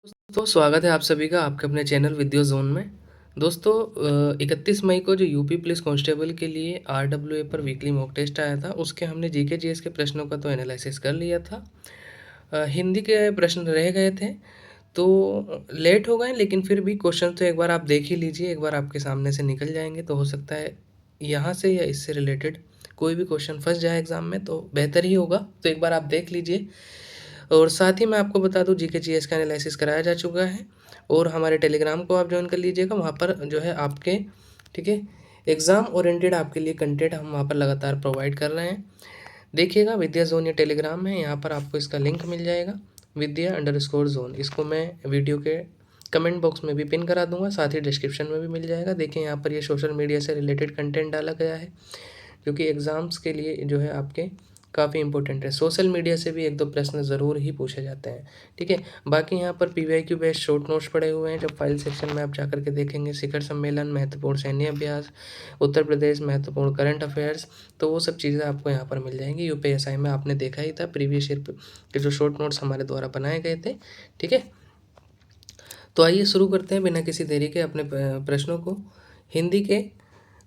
दोस्तों स्वागत है आप सभी का आपके अपने चैनल विद्या जोन में। दोस्तों 31 मई को जो यूपी पुलिस कांस्टेबल के लिए आरडब्ल्यूए पर वीकली मॉक टेस्ट आया था उसके हमने जीके जीएस के प्रश्नों का तो एनालिसिस कर लिया था। हिंदी के प्रश्न रह गए थे तो लेट हो गए, लेकिन फिर भी क्वेश्चन तो एक बार आप देख ही लीजिए, एक बार आपके सामने से निकल जाएंगे तो हो सकता है यहाँ से या इससे रिलेटेड कोई भी क्वेश्चन फंस जाए एग्ज़ाम में तो बेहतर ही होगा। तो एक बार आप देख लीजिए। और साथ ही मैं आपको बता दूं जीके जीएस का एनालिसिस कराया जा चुका है और हमारे टेलीग्राम को आप ज्वाइन कर लीजिएगा। वहाँ पर जो है आपके ठीक है एग्ज़ाम ओरिएंटेड आपके लिए कंटेंट हम वहाँ पर लगातार प्रोवाइड कर रहे हैं। देखिएगा विद्या जोन ये टेलीग्राम है, यहाँ पर आपको इसका लिंक मिल जाएगा विद्या_जोन। इसको मैं वीडियो के कमेंट बॉक्स में भी पिन करा दूंगा, साथ ही डिस्क्रिप्शन में भी मिल जाएगा। देखिए यहाँ पर ये सोशल मीडिया से रिलेटेड कंटेंट डाला गया है क्योंकि एग्ज़ाम्स के लिए जो है आपके काफ़ी इंपॉर्टेंट है। सोशल मीडिया से भी एक दो प्रश्न ज़रूर ही पूछे जाते हैं, ठीक है। बाकी यहाँ पर पीवाईक्यू बेस्ड शॉर्ट नोट्स पड़े हुए हैं, जब फाइल सेक्शन में आप जाकर के देखेंगे शिखर सम्मेलन, महत्वपूर्ण सैन्य अभ्यास, उत्तर प्रदेश, महत्वपूर्ण करंट अफेयर्स, तो वो सब चीज़ें आपको यहाँ पर मिल जाएंगी। यूपीएसआई में आपने देखा ही था प्रीवियस ईयर के जो शॉर्ट नोट्स हमारे द्वारा बनाए गए थे, ठीक है। तो आइए शुरू करते हैं बिना किसी देरी के अपने प्रश्नों को। हिंदी के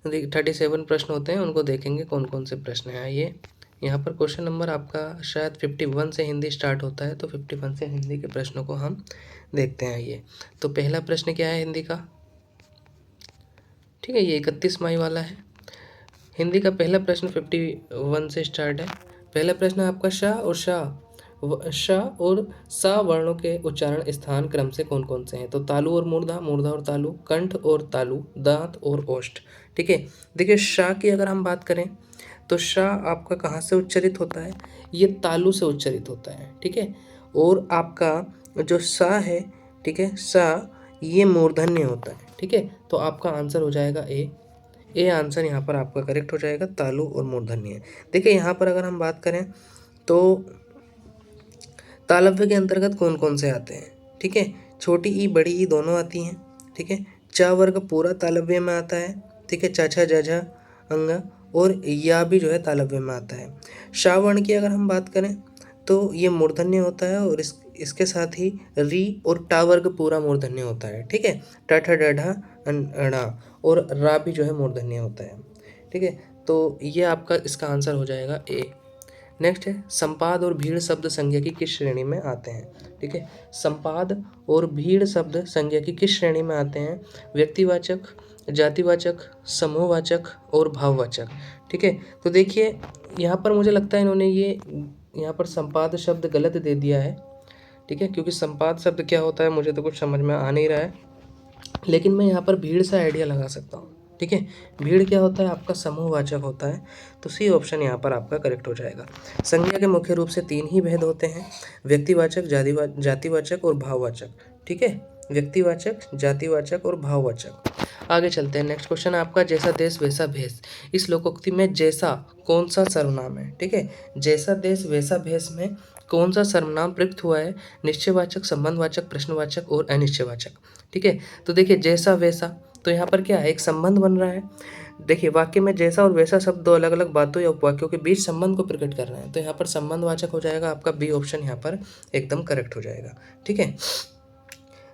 37 प्रश्न होते हैं, उनको देखेंगे कौन कौन से प्रश्न हैं। आइए यहाँ पर क्वेश्चन नंबर आपका शायद 51 से हिंदी स्टार्ट होता है, तो 51 से हिंदी के प्रश्नों को हम देखते हैं। आइए तो पहला प्रश्न क्या है हिंदी का, ठीक है, ये 31 मई वाला है। हिंदी का पहला प्रश्न 51 से स्टार्ट है। पहला प्रश्न आपका शाह और सा वर्णों के उच्चारण स्थान क्रम से कौन कौन से हैं। तो तालु और मूर्धा, मूर्धा और तालु, कंठ और तालु, दांत और ओष्ठ, ठीक है। देखिए शाह की अगर हम बात करें तो शाह आपका कहाँ से उच्चरित होता है, ये तालु से उच्चरित होता है, ठीक है। और आपका जो सा है, ठीक है, सा ये मूर्धन्य होता है, ठीक है। तो आपका आंसर हो जाएगा ए आंसर यहाँ पर आपका करेक्ट हो जाएगा, तालु और मूर्धन्य। देखिए यहाँ पर अगर हम बात करें तो तालव्य के अंतर्गत कौन कौन से आते हैं, ठीक है। छोटी ई बड़ी ई दोनों आती हैं, ठीक है। चा वर्ग पूरा तालव्य में आता है, ठीक है। चाचा जाझा अंग और या भी जो है तालव्य में आता है। शावर्ण की अगर हम बात करें तो ये मूर्धन्य होता है और इसके साथ ही री और टा वर्ग पूरा मूर्धन्य होता है, ठीक है। टाठा डाढ़ा अणा और रा भी जो है मूर्धन्य होता है, ठीक है। तो ये आपका इसका आंसर हो जाएगा ए। नेक्स्ट है संपाद और भीड़ शब्द संज्ञा की किस श्रेणी में आते हैं, ठीक है। संपाद और भीड़ शब्द संज्ञा की किस श्रेणी में आते हैं, व्यक्तिवाचक, जातिवाचक, समूहवाचक और भाववाचक, ठीक है। तो देखिए यहाँ पर मुझे लगता है इन्होंने ये यहाँ पर संपाद शब्द गलत दे दिया है, ठीक है, क्योंकि संपाद शब्द क्या होता है मुझे तो कुछ समझ में आ नहीं रहा है, लेकिन मैं यहाँ पर भीड़ से आइडिया लगा सकता हूँ, ठीक है। भीड़ क्या होता है आपका समूहवाचक होता है, तो सी ऑप्शन यहाँ पर आपका करेक्ट हो जाएगा। संज्ञा के मुख्य रूप से 3 ही भेद होते हैं, व्यक्तिवाचक, जातिवाचक और भाववाचक, ठीक है। व्यक्तिवाचक, जातिवाचक और भाववाचक। आगे चलते हैं। नेक्स्ट क्वेश्चन आपका जैसा देश वैसा भेष, इस लोकोक्ति में जैसा कौन सा सर्वनाम है, ठीक है। जैसा देश वैसा भेष में कौन सा सर्वनाम प्रयुक्त हुआ है, निश्चयवाचक, संबंधवाचक, प्रश्नवाचक और अनिश्चयवाचक, ठीक है। तो देखिए जैसा वैसा, तो यहाँ पर क्या है, एक संबंध बन रहा है। देखिए वाक्य में जैसा और वैसा शब्द दो अलग अलग बातों या उपवाक्यों के बीच संबंध को प्रकट कर रहे हैं, तो यहाँ पर संबंधवाचक हो जाएगा आपका बी ऑप्शन यहाँ पर एकदम करेक्ट हो जाएगा, ठीक है।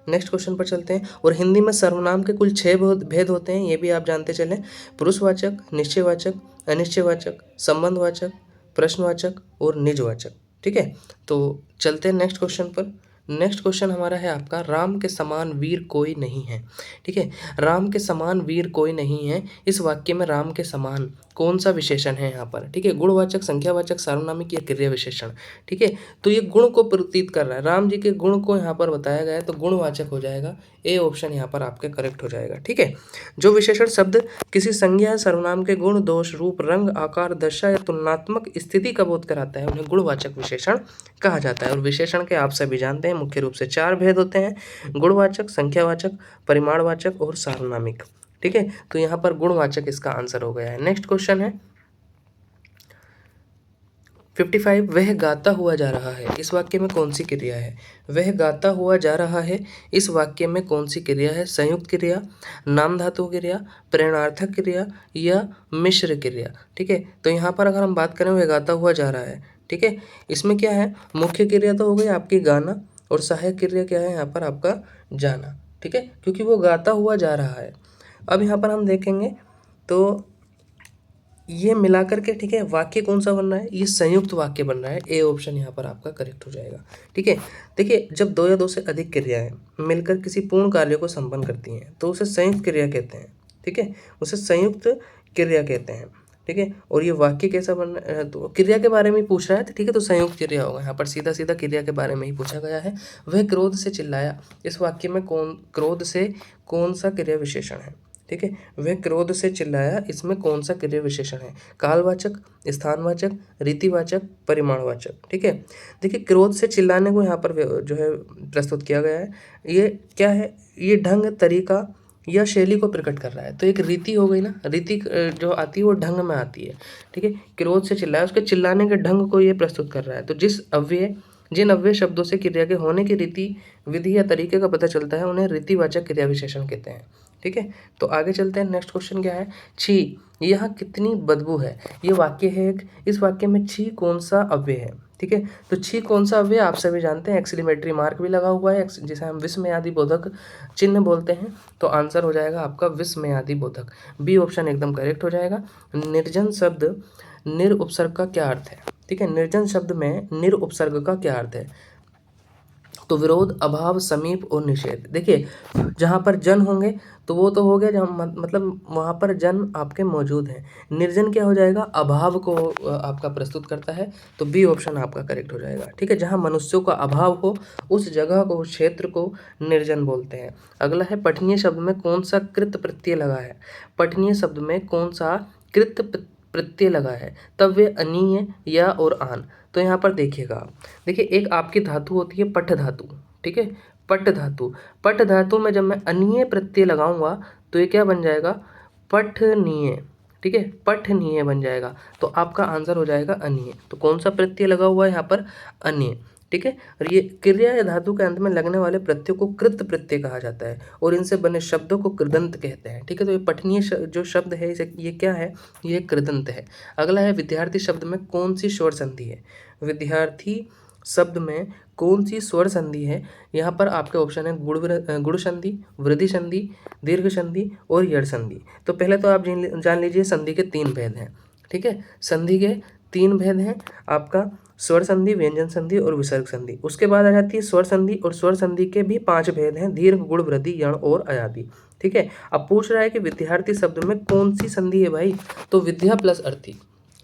नेक्स्ट क्वेश्चन पर चलते हैं। और हिंदी में सर्वनाम के कुल 6 भेद होते हैं, ये भी आप जानते चलें, पुरुषवाचक, निश्चयवाचक, अनिश्चयवाचक, संबंधवाचक, प्रश्नवाचक और निजवाचक, ठीक है। तो चलते हैं नेक्स्ट क्वेश्चन पर। नेक्स्ट क्वेश्चन हमारा है आपका राम के समान वीर कोई नहीं है, ठीक है। राम के समान वीर कोई नहीं है, इस वाक्य में राम के समान कौन सा विशेषण है यहाँ पर, ठीक है। गुणवाचक, संख्यावाचक, सार्वनामिक या क्रिया विशेषण, ठीक है। तो ये गुण को प्रतीत कर रहा है, राम जी के गुण को यहाँ पर बताया गया है, तो गुणवाचक हो जाएगा, ए ऑप्शन यहाँ पर आपके करेक्ट हो जाएगा, ठीक है। जो विशेषण शब्द किसी संज्ञा या सर्वनाम के गुण, दोष, रूप, रंग, आकार, दशा या तुलनात्मक स्थिति का बोध कराता है उन्हें गुणवाचक विशेषण कहा जाता है। और विशेषण के आप सभी जानते हैं मुख्य रूप से 4 भेद होते हैं, गुणवाचक, संख्यावाचक, परिमाणवाचक और सार्वनामिक, ठीक है। तो यहाँ पर गुणवाचक इसका आंसर हो गया है। नेक्स्ट क्वेश्चन है 55, वह गाता हुआ जा रहा है, इस वाक्य में कौन सी क्रिया है। वह गाता हुआ जा रहा है, इस वाक्य में कौन सी क्रिया है, संयुक्त क्रिया, नाम धातु क्रिया, प्रेरणार्थक क्रिया या मिश्र क्रिया, ठीक है। तो यहाँ पर अगर हम बात करें वह गाता हुआ जा रहा है, ठीक है, इसमें क्या है, मुख्य क्रिया तो हो गई आपकी गाना और सहायक क्रिया क्या है यहाँ पर आपका जाना, ठीक है, क्योंकि वो गाता हुआ जा रहा है। अब यहाँ पर हम देखेंगे तो ये मिलाकर के, ठीक है, वाक्य कौन सा बन रहा है, ये संयुक्त वाक्य बन रहा है। ए ऑप्शन यहाँ पर आपका करेक्ट हो जाएगा, ठीक है। देखिए, जब दो या दो से अधिक क्रियाएं मिलकर किसी पूर्ण कार्य को संपन्न करती हैं तो उसे संयुक्त क्रिया कहते हैं, ठीक है, उसे संयुक्त क्रिया कहते हैं, ठीक है। और ये वाक्य कैसा बन रहा है, तो क्रिया के बारे में ही पूछ रहा है, ठीक है, तो संयुक्त क्रिया होगा यहाँ पर, सीधा सीधा क्रिया के बारे में ही पूछा गया है। वह क्रोध से चिल्लाया, इस वाक्य में क्रोध से कौन सा क्रिया विशेषण है, ठीक है, वह क्रोध से चिल्लाया, इसमें कौन सा क्रिया विशेषण है, कालवाचक, स्थानवाचक, रीतिवाचक, परिमाणवाचक, ठीक है। देखिए, क्रोध से चिल्लाने को यहाँ पर जो है प्रस्तुत किया गया है। ये क्या है, ये ढंग, तरीका या शैली को प्रकट कर रहा है। तो एक रीति हो गई ना, रीति जो आती है वो ढंग में आती है, ठीक है। क्रोध से चिल्लाया, उसके चिल्लाने के ढंग को ये प्रस्तुत कर रहा है। तो जिन अव्यय शब्दों से क्रिया के होने की रीति, विधि या तरीके का पता चलता है उन्हें रीतिवाचक क्रिया विशेषण कहते हैं, ठीक है। तो आगे चलते हैं, नेक्स्ट क्वेश्चन क्या है, छी यहाँ कितनी बदबू है। ये वाक्य है एक, इस वाक्य में छी कौन सा अव्यय है, ठीक है। तो छी कौन सा अव्यय आप सभी जानते हैं, एक्सक्लेमेटरी मार्क भी लगा हुआ है, जिसे हम विस्मयादि बोधक चिन्ह बोलते हैं। तो आंसर हो जाएगा आपका विस्मयादि बोधक, बी ऑप्शन एकदम करेक्ट हो जाएगा। निर्जन शब्द निर उपसर्ग का क्या अर्थ है, ठीक है, निर्जन शब्द में निर उपसर्ग का क्या अर्थ है, तो विरोध, अभाव, समीप और निषेध। देखिए, जहाँ पर जन होंगे तो वो तो हो गया जहाँ मतलब वहाँ पर जन आपके मौजूद हैं। निर्जन क्या हो जाएगा, अभाव को आपका प्रस्तुत करता है। तो बी ऑप्शन आपका करेक्ट हो जाएगा, ठीक है, जहाँ मनुष्यों का अभाव हो उस जगह को, उस क्षेत्र को निर्जन बोलते हैं। अगला है, पठनीय शब्द में कौन सा कृत प्रत्यय लगा है, पठनीय शब्द में कौन सा कृत प्रत्यय लगा है, तब वे अनीय, या और आन। तो यहाँ पर देखिएगा, देखिए, एक आपकी धातु होती है पठ धातु, ठीक है, पट धातु। पट धातु में जब मैं अनीय प्रत्यय लगाऊंगा तो ये क्या बन जाएगा, पठनीय, ठीक है, पठनीय बन जाएगा। तो आपका आंसर हो जाएगा अनीय। तो कौन सा प्रत्यय लगा हुआ है यहाँ पर, अनीय, ठीक है। और ये क्रिया या धातु के अंत में लगने वाले प्रत्यय को कृत प्रत्यय कहा जाता है और इनसे बने शब्दों को कृदंत कहते हैं, ठीक है। तो ये पठनीय जो शब्द है, इसे ये क्या है, ये कृदंत है। अगला है, विद्यार्थी शब्द में कौन सी स्वर संधि है, विद्यार्थी शब्द में कौन सी स्वर संधि है। यहाँ पर आपके ऑप्शन है गुण संधि, वृद्धि संधि, दीर्घ संधि और यड़ संधि। तो पहले तो आप जान लीजिए संधि के तीन भेद हैं, ठीक है, संधि के तीन भेद हैं आपका, स्वर संधि, व्यंजन संधि और विसर्ग संधि। उसके बाद आ जाती है स्वर संधि, और स्वर संधि के भी 5 भेद हैं, दीर्घ, गुण, वृद्धि, यण और अयादि, ठीक है। अब पूछ रहा है कि विद्यार्थी शब्द में कौन सी संधि है भाई, तो विद्या प्लस अर्थी,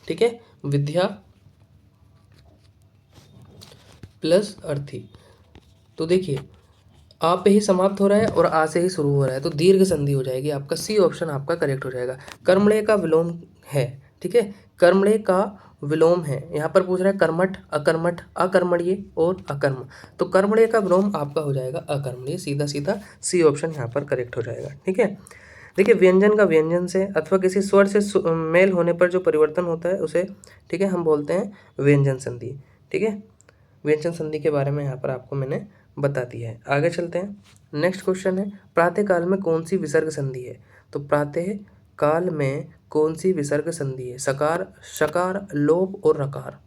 ठीक है, विद्या प्लस अर्थी। तो देखिए, आ पे ही समाप्त हो रहा है और आ से ही शुरू हो रहा है, तो दीर्घ संधि हो जाएगी आपका, सी ऑप्शन आपका करेक्ट हो जाएगा। कर्मण्य का विलोम है, ठीक है, कर्मण्य का विलोम है। यहाँ पर पूछ रहा है कर्मठ, अकर्मठ, अकर्मण्य और अकर्म। तो कर्मण्य का विलोम आपका हो जाएगा अकर्मण्य, सीधा सीधा सी ऑप्शन यहाँ पर करेक्ट हो जाएगा, ठीक है। देखिए, व्यंजन का व्यंजन से अथवा किसी स्वर से मेल होने पर जो परिवर्तन होता है उसे, ठीक है, हम बोलते हैं व्यंजन संधि, ठीक है। व्यंजन संधि के बारे में यहाँ पर आपको मैंने बता दिया है। आगे चलते हैं, नेक्स्ट क्वेश्चन है, प्रातः काल में कौन सी विसर्ग संधि है, तो प्रातः काल में कौन सी विसर्ग संधि है, सकार, शकार, लोप और रकार।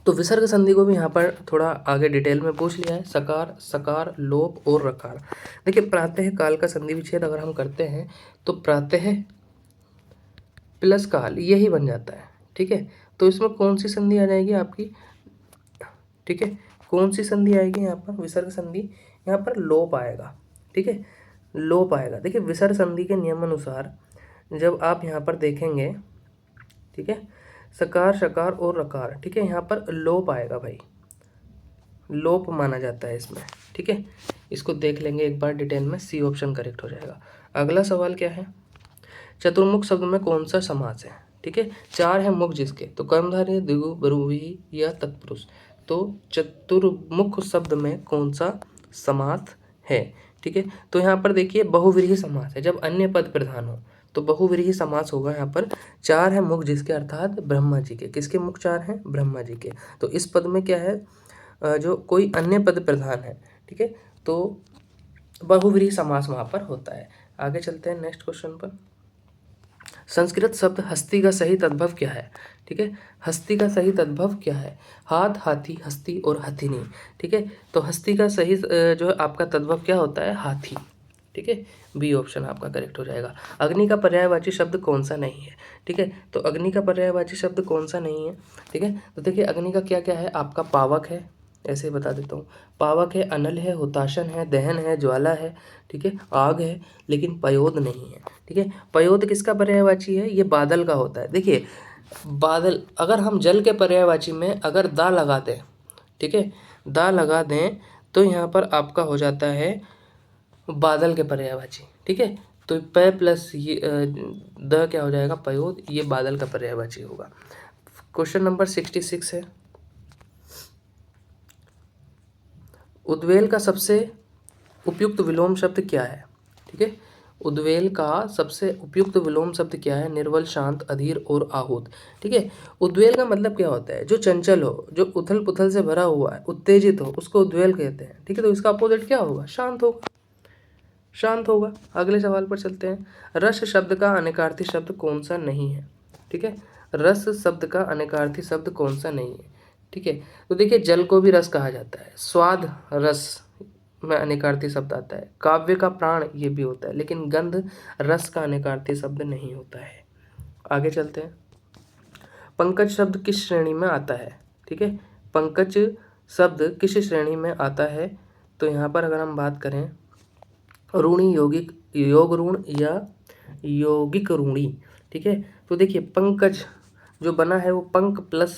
तो विसर्ग संधि को भी यहाँ पर थोड़ा आगे डिटेल में पूछ लिया है, सकार, सकार, लोप और रकार। देखिए, प्रातः काल का संधि विच्छेद अगर हम करते हैं तो प्रातः प्लस काल यही बन जाता है, ठीक है। तो इसमें कौन सी संधि आ जाएगी आपकी, ठीक है, कौन सी संधि आएगी यहाँ पर, विसर्ग संधि, यहाँ पर लोप आएगा, ठीक है, लोप आएगा। देखिए, विसर्ग संधि के नियम अनुसार जब आप यहाँ पर देखेंगे, ठीक है, सकार, शकार और रकार, ठीक है, यहाँ पर लोप आएगा भाई, लोप माना जाता है इसमें, ठीक है। इसको देख लेंगे एक बार डिटेल में, सी ऑप्शन करेक्ट हो जाएगा। अगला सवाल क्या है, चतुर्मुख शब्द में कौन सा समास है, ठीक है, 4 है मुख जिसके, तो कर्मधारय, द्विगु, बहुव्रीहि या तत्पुरुष। तो चतुर्मुख शब्द में कौन सा समास है, ठीक है। तो यहाँ पर देखिए, बहुव्रीहि समास है, जब अन्य पद प्रधान हो तो बहुव्रीहि समास होगा। यहाँ पर 4 है मुख जिसके, अर्थात ब्रह्मा जी के, किसके मुख 4 हैं, ब्रह्मा जी के। तो इस पद में क्या है, जो कोई अन्य पद प्रधान है, ठीक है, तो बहुव्रीहि समास वहाँ पर होता है। आगे चलते हैं नेक्स्ट क्वेश्चन पर, संस्कृत शब्द हस्ती का सही तद्भव क्या है? ठीक है, हस्ती का सही तद्भव क्या है? हाथ, हाथी, हस्ती और हथिनी। ठीक है, तो हस्ती का सही जो है आपका तद्भव क्या होता है? हाथी। ठीक है, बी ऑप्शन आपका करेक्ट हो जाएगा। अग्नि का पर्यायवाची शब्द कौन सा नहीं है? ठीक है, तो अग्नि का पर्यायवाची शब्द कौन सा नहीं है? ठीक है, तो देखिए अग्नि का क्या क्या है? आपका पावक है, ऐसे ही बता देता हूँ, पावक है, अनल है, हुताशन है, दहन है, ज्वाला है, ठीक है, आग है, लेकिन पयोद नहीं है। ठीक है, पयोद किसका पर्यायवाची है? ये बादल का होता है। देखिए बादल, अगर हम जल के पर्यायवाची में अगर दा लगा दें, ठीक है, दा लगा दें तो यहाँ पर आपका हो जाता है बादल के पर्यायवाची। ठीक है, तो प प्लस ये द क्या हो जाएगा? पयोद, ये बादल का पर्यायवाची होगा। क्वेश्चन नंबर 66 है, उद्वेल का सबसे उपयुक्त विलोम शब्द क्या है? ठीक है, उद्वेल का सबसे उपयुक्त विलोम शब्द क्या है? निर्बल, शांत, अधीर और आहूत। ठीक है, उद्वेल का मतलब क्या होता है? जो चंचल हो, जो उथल पुथल से भरा हुआ है, उत्तेजित हो, उसको उद्वेल कहते हैं। ठीक है, तो इसका अपोजिट क्या होगा? शांत होगा, शांत होगा। अगले सवाल पर चलते हैं, रस शब्द का अनेकार्थी शब्द कौन सा नहीं है? ठीक है, रस शब्द का अनेकार्थी शब्द कौन सा नहीं है? ठीक है, तो देखिए जल को भी रस कहा जाता है, स्वाद रस में अनेकार्थी शब्द आता है, काव्य का प्राण ये भी होता है, लेकिन गंध रस का अनेकार्थी शब्द नहीं होता है। आगे चलते हैं, पंकज शब्द किस श्रेणी में आता है? ठीक है, पंकज शब्द किस श्रेणी में आता है? तो यहाँ पर अगर हम बात करें ऋणी, यौगिक, योग ऋण या यौगिक ऋणी। ठीक है, तो देखिए पंकज जो बना है वो पंक प्लस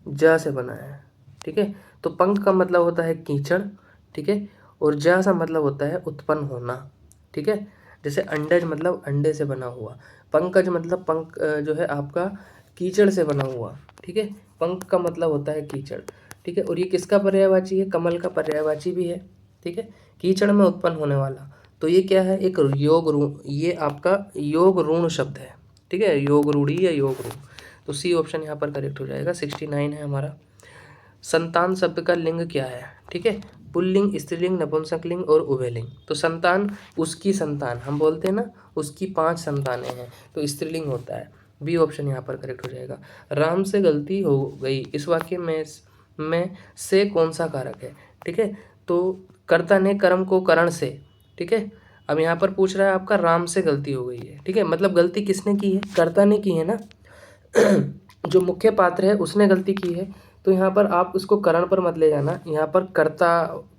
ज से बना है। ठीक है, तो पंक का मतलब होता है कीचड़। ठीक है, और ज सा मतलब होता है उत्पन्न होना। ठीक है, जैसे अंडज मतलब अंडे से बना हुआ, पंकज मतलब पंक जो है आपका कीचड़ से बना हुआ। ठीक है, पंक का मतलब होता है कीचड़। ठीक है, और ये किसका पर्यायवाची है? कमल का पर्यायवाची भी है। ठीक है, कीचड़ में उत्पन्न होने वाला, तो ये क्या है? एक योग ऋण, ये आपका योग ऋण शब्द है। ठीक है, योग रूढ़ी या योग ऋण, तो सी ऑप्शन यहाँ पर करेक्ट हो जाएगा। 69 है हमारा। संतान शब्द का लिंग क्या है? ठीक है, पुल्लिंग, स्त्रीलिंग, नपुंसकलिंग और उभयलिंग। तो संतान, उसकी संतान हम बोलते हैं ना, उसकी 5 संतानें हैं, तो स्त्रीलिंग होता है। बी ऑप्शन यहाँ पर करेक्ट हो जाएगा। राम से गलती हो गई, इस वाक्य में से कौन सा कारक है? ठीक है, तो कर्ता ने कर्म को करण से। ठीक है, अब यहाँ पर पूछ रहा है आपका राम से गलती हो गई है। ठीक है, मतलब गलती किसने की है? कर्ता ने की है ना। जो मुख्य पात्र है उसने गलती की है, तो यहाँ पर आप उसको करण पर मत ले जाना, यहाँ पर कर्ता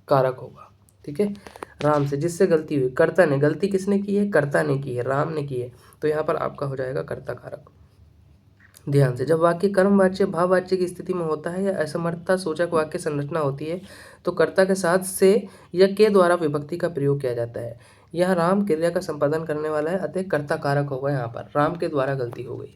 कारक होगा। ठीक है, राम से जिससे गलती हुई, कर्ता ने, गलती किसने की है? कर्ता ने की है, राम ने की है, तो यहाँ पर आपका हो जाएगा कर्ता कारक। ध्यान से, जब वाक्य कर्मवाच्य भाववाच्य की स्थिति में होता है या असमर्थता सूचक वाक्य संरचना होती है, तो कर्ता के साथ से या के द्वारा विभक्ति का प्रयोग किया जाता है। यह राम क्रिया का संपादन करने वाला है, अतः कर्ता कारक होगा। यहाँ पर राम के द्वारा गलती हो गई।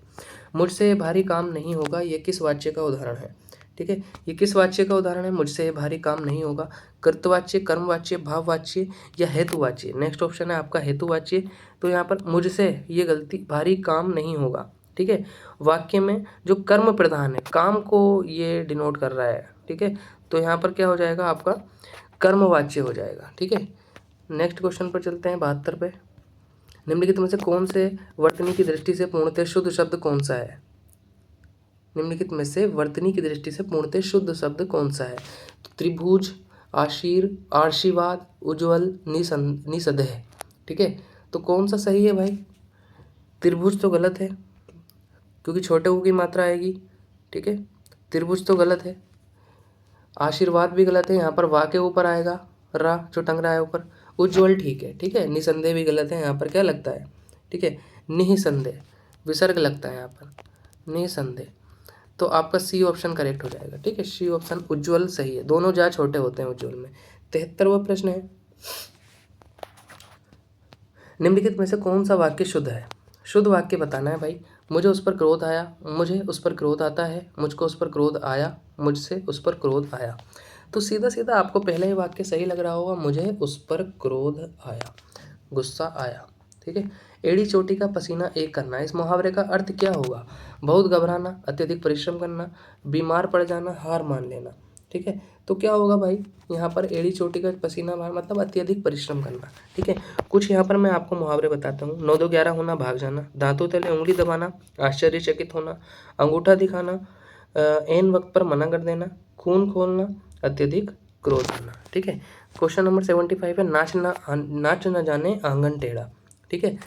मुझसे ये भारी काम नहीं होगा, ये किस वाच्य का उदाहरण है? ठीक है, ये किस वाच्य का उदाहरण है? मुझसे ये भारी काम नहीं होगा। कर्तवाच्य, कर्मवाच्य, भाववाच्य या हेतुवाच्य? नेक्स्ट ऑप्शन है आपका हेतुवाच्य। तो यहाँ पर मुझसे ये गलती भारी काम नहीं होगा। ठीक है, वाक्य में जो कर्म प्रधान है, काम को ये डिनोट कर रहा है। ठीक है, तो यहाँ पर क्या हो जाएगा आपका? कर्मवाच्य हो जाएगा। ठीक है, नेक्स्ट क्वेश्चन पर चलते हैं, 72 पे। निम्नलिखित में से कौन से वर्तनी की दृष्टि से पूर्णतः शुद्ध शब्द कौन सा है? निम्नलिखित में से वर्तनी की दृष्टि से पूर्णतः शुद्ध शब्द कौन सा है? तो त्रिभुज, आशीर्वाद, उज्ज्वल, निसंदेह। ठीक है, तो कौन सा सही है भाई? त्रिभुज तो गलत है, क्योंकि छोटे ऊ की मात्रा आएगी। ठीक है, त्रिभुज तो गलत है। आशीर्वाद भी गलत है, यहाँ पर वाह के ऊपर आएगा रा जो टंग रहा है ऊपर। उज्ज्वल ठीक है। ठीक है, निसंदेह भी गलत है, यहाँ पर क्या लगता है? ठीक है, निसंदेह, विसर्ग लगता है यहाँ पर, निसंदेह। तो आपका सी ऑप्शन करेक्ट हो जाएगा। ठीक है, सी ऑप्शन उज्ज्वल सही है, दोनों जा छोटे होते हैं उज्ज्वल में। 73वां प्रश्न है, निम्नलिखित में से कौन सा वाक्य शुद्ध है? शुद्ध वाक्य बताना है भाई। मुझे उस पर क्रोध आया, मुझे उस पर क्रोध आता है, मुझको उस पर क्रोध आया, मुझसे उस पर क्रोध आया। तो सीधा सीधा आपको पहला ही वाक्य सही लग रहा होगा, मुझे उस पर क्रोध आया, गुस्सा आया। ठीक है, एड़ी चोटी का पसीना एक करना, इस मुहावरे का अर्थ क्या होगा? बहुत घबराना, अत्यधिक परिश्रम करना, बीमार पड़ जाना, हार मान लेना। ठीक है, तो तो क्या होगा भाई, यहाँ पर एड़ी चोटी का पसीना बहाना मतलब अत्यधिक परिश्रम करना। ठीक है, कुछ यहाँ पर मैं आपको मुहावरे बताता हूँ। 9 2 11 होना, भाग जाना, दांतों तले उंगली दबाना, आश्चर्यचकित होना, अंगूठा दिखाना, एन वक्त पर मना कर देना, खून खोलना, अत्यधिक क्रोध आना। ठीक है, क्वेश्चन नंबर 75 है, नाच न जाने आंगन टेढ़ा। ठीक है,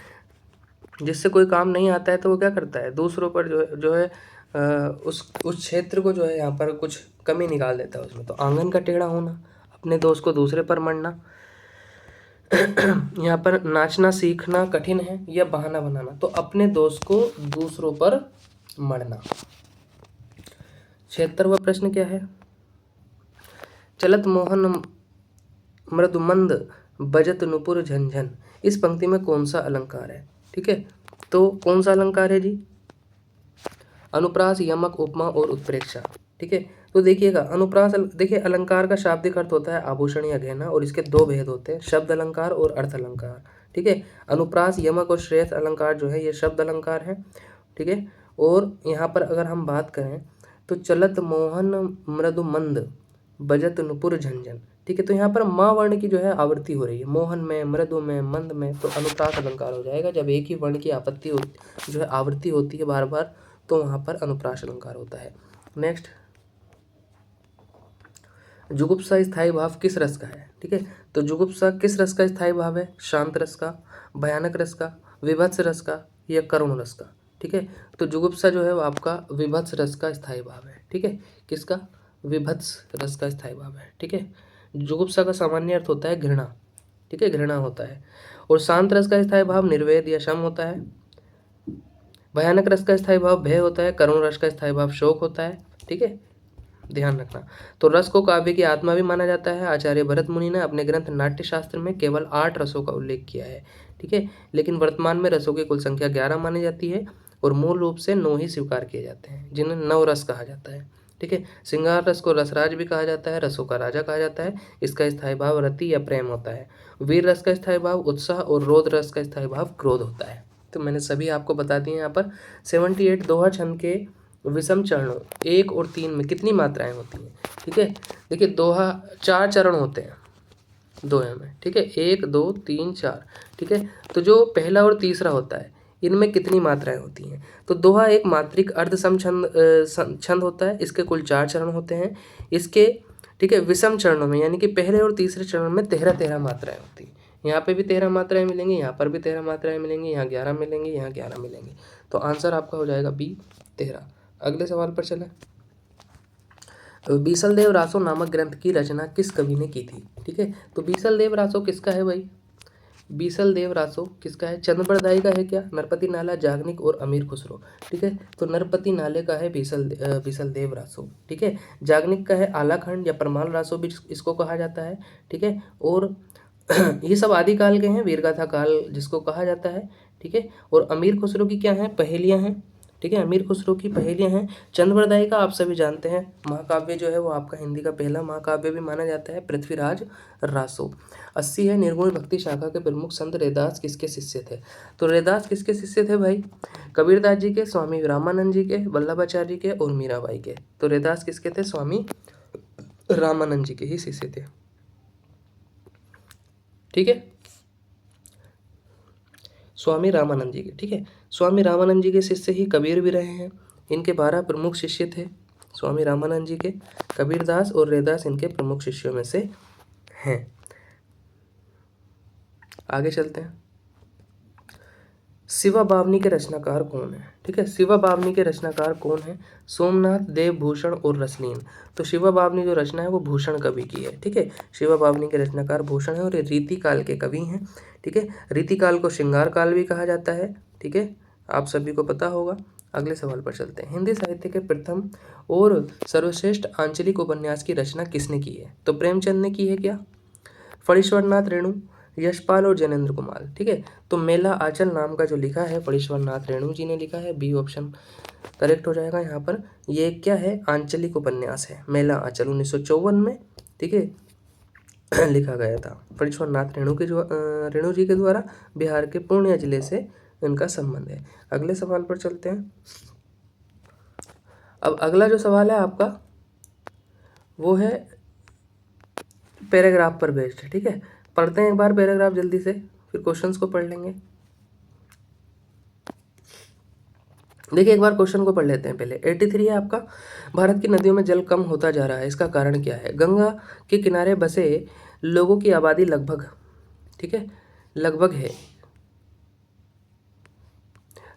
जिससे कोई काम नहीं आता है तो वो क्या करता है, दूसरों पर जो है उस क्षेत्र को जो है यहाँ पर कुछ कमी निकाल देता है उसमें। तो आंगन का टेढ़ा होना, अपने दोस्त को दूसरे पर मरना, यहाँ पर नाचना सीखना कठिन है या बहाना बनाना, तो अपने दोस्त को दूसरों पर मरना। 76वां प्रश्न क्या है, चलत मोहन मृदुमंद बजत नुपुर झंझन, इस पंक्ति में कौन सा अलंकार है। ठीक है, तो कौन सा अलंकार है जी, अनुप्रास, यमक, उपमा और उत्प्रेक्षा। ठीक है, तो देखिएगा अनुप्रास, देखिए अलंकार का शाब्दिक अर्थ होता है आभूषण या गहना, और इसके दो भेद होते हैं, शब्द अलंकार और अर्थ अलंकार। ठीक है, अनुप्रास, यमक और श्रेयस अलंकार जो है ये शब्द अलंकार है। ठीक है, और यहाँ पर अगर हम बात करें तो चलत मोहन मृदु मंद बजत नुपुर झंझन। ठीक है, तो यहाँ पर माँ वर्ण की जो है आवृत्ति हो रही है, मोहन में, मृदु में, मंद में, तो अनुप्रास अलंकार हो जाएगा। जब एक ही वर्ण की आपत्ति जो है आवृत्ति होती है बार बार, तो वहाँ पर अनुप्रास अलंकार होता है। नेक्स्ट, जुगुप्सा स्थायी भाव किस रस का है। ठीक है, तो जुगुप्सा किस रस का स्थायी भाव है, शांत रस का, भयानक रस का, विभत्स रस का या करुण रस का। ठीक है, तो जुगुप्सा जो है वो आपका विभत्स रस का स्थायी भाव है। ठीक है, किसका, विभत्स रस का स्थायी भाव है। ठीक है, जुगुप्सा का सामान्य अर्थ होता है घृणा। ठीक है, घृणा होता है। और शांत रस का स्थायी भाव निर्वेद या शम होता है। भयानक रस का स्थायी भाव भय होता है। करुण रस का स्थायी भाव शोक होता है। ठीक है, ध्यान रखना। तो रस को काव्य की आत्मा भी माना जाता है। आचार्य भरत मुनि ने अपने ग्रंथ नाट्य शास्त्र में केवल 8 रसों का उल्लेख किया है। ठीक है, लेकिन वर्तमान में रसों की कुल संख्या 11 मानी जाती है और मूल रूप से 9 ही स्वीकार किए जाते हैं, जिन्हें नव रस कहा जाता है। ठीक है, श्रृंगार रस को रसराज भी कहा जाता है, रसों का राजा कहा जाता है। इसका स्थायी भाव रति या प्रेम होता है। वीर रस का स्थायी भाव उत्साह और रौद्र रस का स्थायी भाव क्रोध होता है। तो मैंने सभी आपको बता दिए यहाँ पर। 78 दोहा छंद के विषम चरणों 1 और 3 में कितनी मात्राएं होती हैं। ठीक है, देखिए दोहा 4 चरण होते हैं दोहे में। ठीक है, 1 2 3 4। ठीक है, तो जो पहला और तीसरा होता है इनमें कितनी मात्राएं होती हैं। तो दोहा एक मात्रिक अर्ध सम छंद होता है। इसके कुल 4 चरण होते हैं। इसके ठीक है विषम चरणों में यानी कि पहले और तीसरे चरण में 13 मात्राएं होती हैं। यहाँ पे भी 13 मात्राएं मिलेंगी, यहाँ पर भी 13 मात्राएं मिलेंगी, यहाँ 11 मिलेंगी, यहाँ 11 मिलेंगी। तो आंसर आपका हो जाएगा बी 13। अगले सवाल पर चलें। बीसल देव रासो नामक ग्रंथ की रचना किस कवि ने की थी। ठीक है, तो बीसल देव रासो किसका है भाई, बीसल देव रासो किसका है, चंद्रप्रदायी का है क्या, नरपति नाला, जागनिक और अमीर खुसरो। ठीक है, तो नरपति नाले का है बीसल देव रासो। ठीक है, जागनिक का है आलाखंड या परमाल रासो भी इसको कहा जाता है। ठीक है, और ये सब आदिकाल के हैं, वीरगाथा काल जिसको कहा जाता है। ठीक है, और अमीर खुसरो की क्या है, पहेलियां हैं। ठीक है, अमीर खुसरो की पहेलियां हैं। चंद्रप्रदायी का आप सभी जानते हैं, महाकाव्य जो है वो आपका हिंदी का पहला महाकाव्य भी माना जाता है, पृथ्वीराज रासो। 80 है, निर्गुण भक्ति शाखा के प्रमुख संत रैदास किसके शिष्य थे। तो रैदास किसके शिष्य थे भाई, कबीरदास जी के, स्वामी रामानंद जी के, वल्लभाचार्य जी के और मीराबाई के। तो रैदास किसके थे, स्वामी रामानंद जी के ही शिष्य थे। ठीक है, स्वामी रामानंद जी के। ठीक है, स्वामी रामानंद जी के शिष्य ही कबीर भी रहे हैं। इनके 12 प्रमुख शिष्य थे स्वामी रामानंद जी के। कबीरदास और रैदास इनके प्रमुख शिष्यों में से हैं। आगे चलते हैं। शिवा बावनी के रचनाकार कौन है। ठीक है, शिवा बावनी के रचनाकार कौन है, सोमनाथ, देवभूषण और रसलीन। तो शिवा बावनी जो रचना है वो भूषण कवि की है। ठीक है, शिवा बावनी के रचनाकार भूषण है और ये रीतिकाल के कवि हैं। ठीक है, रीतिकाल को श्रृंगार काल भी कहा जाता है। ठीक है, आप सभी को पता होगा। अगले सवाल पर चलते हैं। हिंदी साहित्य के प्रथम और सर्वश्रेष्ठ आंचलिक उपन्यास की रचना किसने की है। तो प्रेमचंद ने की है क्या, फणीश्वरनाथ रेणु, यशपाल और जैनेन्द्र कुमार। ठीक है, तो मेला आंचल नाम का जो लिखा है फणीश्वरनाथ रेणु जी ने लिखा है, बी ऑप्शन करेक्ट हो जाएगा यहाँ पर। ये क्या है, आंचलिक उपन्यास है, मेला आंचल 1954 में ठीक है लिखा गया था। फणीश्वरनाथ रेणु जी के द्वारा बिहार के पूर्णिया जिले से इनका संबंध है। अगले सवाल पर चलते हैं। अब अगला जो सवाल है आपका वो है पैराग्राफ पर बेस्ड है, ठीक है। पढ़ते हैं एक बार पैराग्राफ जल्दी से, फिर क्वेश्चंस को पढ़ लेंगे। देखिए एक बार क्वेश्चन को पढ़ लेते हैं पहले। 83 है आपका, भारत की नदियों में जल कम होता जा रहा है, इसका कारण क्या है? गंगा के किनारे बसे लोगों की आबादी लगभग, ठीक है, लगभग है।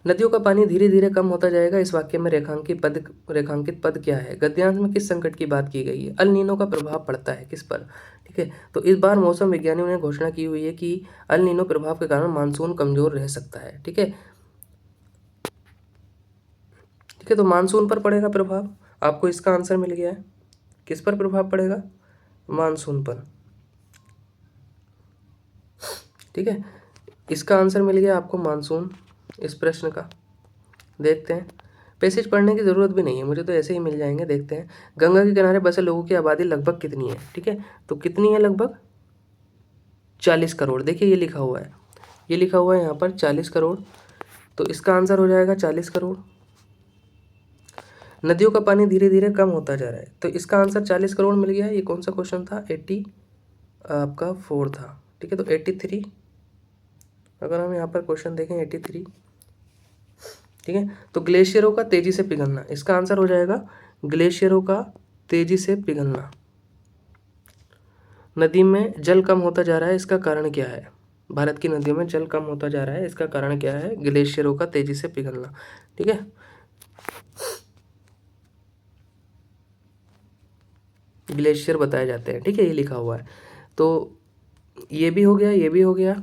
नदियों का पानी धीरे धीरे कम होता जाएगा, इस वाक्य में रेखांकित पद क्या है? गद्यांश में किस संकट की बात की गई है? अल नीनो का प्रभाव पड़ता है किस पर? ठीक है, तो इस बार मौसम विज्ञानियों ने घोषणा की हुई है कि अल नीनो प्रभाव के कारण मानसून कमजोर रह सकता है, ठीक है। ठीक है, तो मानसून पर पड़ेगा प्रभाव, आपको इसका आंसर मिल गया है। किस पर प्रभाव पड़ेगा? मानसून पर, ठीक है। इसका आंसर मिल गया आपको मानसून, इस प्रश्न का। देखते हैं, पैसेज पढ़ने की ज़रूरत भी नहीं है, मुझे तो ऐसे ही मिल जाएंगे। देखते हैं, गंगा के किनारे बसे लोगों की आबादी लगभग कितनी है? ठीक है, तो कितनी है? लगभग 40 करोड़। देखिए ये लिखा हुआ है, ये लिखा हुआ है यहाँ पर 40 करोड़, तो इसका आंसर हो जाएगा 40 करोड़। नदियों का पानी धीरे धीरे कम होता जा रहा है, तो इसका आंसर 40 करोड़ मिल गया है। ये कौन सा क्वेश्चन था? 80 आपका 4 था, ठीक है। तो 83, अगर हम यहाँ पर क्वेश्चन देखें 83, ठीक है। तो ग्लेशियरों का तेजी से पिघलना, इसका आंसर हो जाएगा ग्लेशियरों का तेजी से पिघलना। नदी में जल कम होता जा रहा है, इसका कारण क्या है? भारत की नदियों में जल कम होता जा रहा है, इसका कारण क्या है? ग्लेशियरों का तेजी से पिघलना, ठीक है। ग्लेशियर बताए जाते हैं, ठीक है, ये लिखा हुआ है। तो ये भी हो गया, ये भी हो गया,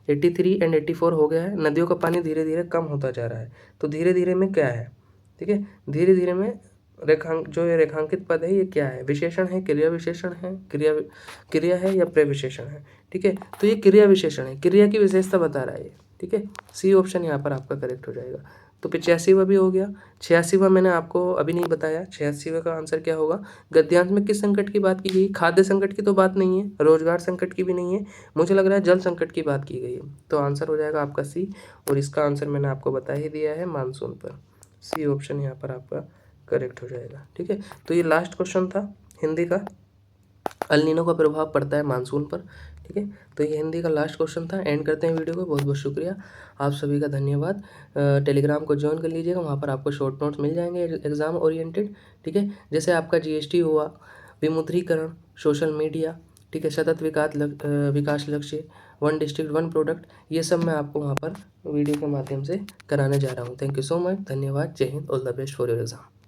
83 एंड 84 हो गया है। नदियों का पानी धीरे धीरे कम होता जा रहा है, तो धीरे धीरे में क्या है? ठीक है, धीरे धीरे में जो ये रेखांकित पद है, ये क्या है? विशेषण है, क्रिया विशेषण है, क्रिया है या प्रविशेषण है? ठीक है, तो ये क्रिया विशेषण है, क्रिया की विशेषता बता रहा है ये, ठीक है। सी ऑप्शन यहाँ पर आपका करेक्ट हो जाएगा। तो 85वां भी हो गया। 86वां मैंने आपको अभी नहीं बताया, 86वां का आंसर क्या होगा? गद्यांश में किस संकट की बात की गई? खाद्य संकट की तो बात नहीं है, रोजगार संकट की भी नहीं है, मुझे लग रहा है जल संकट की बात की गई है, तो आंसर हो जाएगा आपका सी। और इसका आंसर मैंने आपको बता ही दिया है, मानसून पर। सी ऑप्शन यहाँ पर आपका करेक्ट हो जाएगा, ठीक है। तो ये लास्ट क्वेश्चन था हिंदी का, अल नीनो का प्रभाव पड़ता है मानसून पर, ठीक है। तो ये हिंदी का लास्ट क्वेश्चन था। एंड करते हैं वीडियो को। बहुत बहुत शुक्रिया आप सभी का, धन्यवाद। टेलीग्राम को ज्वाइन कर लीजिएगा, वहाँ पर आपको शॉर्ट नोट्स मिल जाएंगे एग्जाम ओरिएंटेड, ठीक है। जैसे आपका जीएसटी हुआ, विमुद्रीकरण, सोशल मीडिया, ठीक है, सतत विकास लक्ष्य, वन डिस्ट्रिक्ट वन प्रोडक्ट, ये सब मैं आपको वहाँ पर वीडियो के माध्यम से कराने जा रहा हूँ। थैंक यू सो मच, धन्यवाद, जय Hind, all the best for your exam.